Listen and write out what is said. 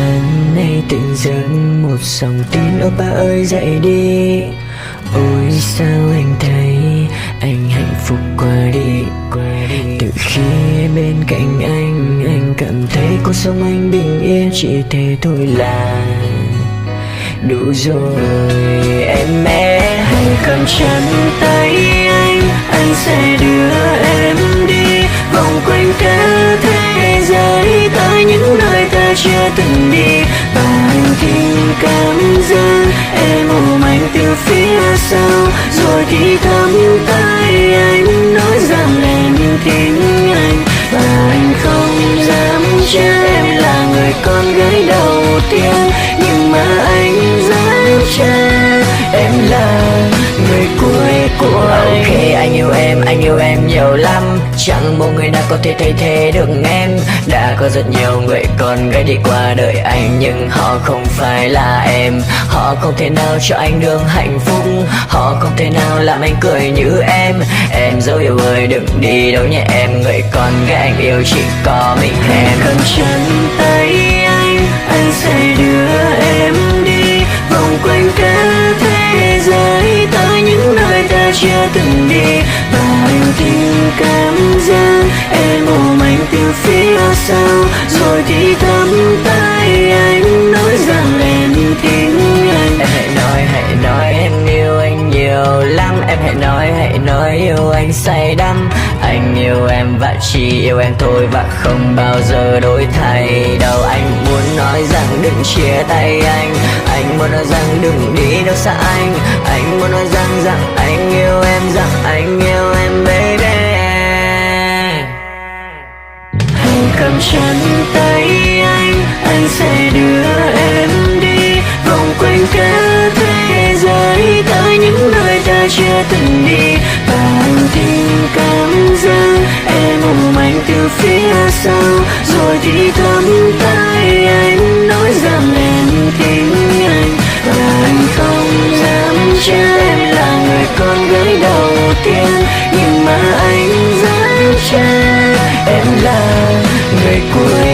sáng nay tỉnh giấc một dòng tin: oppa ơi dậy đi. Ôi sao anh thấy anh hạnh phúc qua đi. Từ khi bên cạnh anh cảm thấy cuộc sống anh bình yên. Chỉ thế thôi là đủ rồi. Em hãy cầm chặt tay anh sẽ đưa em đi vòng quanh cả thế giới, tới những nơi ta chưa từng đi. Và anh tìm cảm giác em ôm anh từ phía sau, rồi thì thầm tay anh nói rằng em thích anh. Và anh không dám chắc em là người con gái đầu tiên, nhưng mà anh dám chắc em là người cuối của anh. Ok, anh yêu em nhiều lắm, chẳng một người nào có thể thay thế được em. Đã có rất nhiều người con gái đi qua đời anh, nhưng họ không phải là em. Họ không thể nào cho anh được hạnh phúc, họ không thể nào làm anh cười như em. Em dấu yêu ơi đừng đi đâu nhé em, người con gái anh yêu chỉ có mình em. Cầm chặt tay anh sẽ đưa em đi vòng quanh cả thế giới, tới những nơi ta chưa từng đi. Và anh tìm cảm giác em ôm anh từ phía sau, rồi thì thầm tay anh nói rằng em thích anh. Em hãy nói em yêu anh nhiều lắm. Em hãy nói yêu anh say đắm. Anh yêu em và chỉ yêu em thôi, và không bao giờ đổi thay đâu. Anh muốn nói rằng đừng chia tay anh muốn nói rằng đừng đi đâu xa anh muốn nói rằng anh yêu em, rằng anh yêu em baby. Hãy cầm chặt tay anh sẽ đưa em đi vòng quanh cả thế giới, tới những nơi ta chưa từng đi. Và anh tìm cảm giác em ôm anh từ phía sau, rồi thì thầm tay anh nói rằng em thích anh. Và anh không dám chắc em là người con gái đầu tiên, nhưng mà anh dám chắc em là người cuối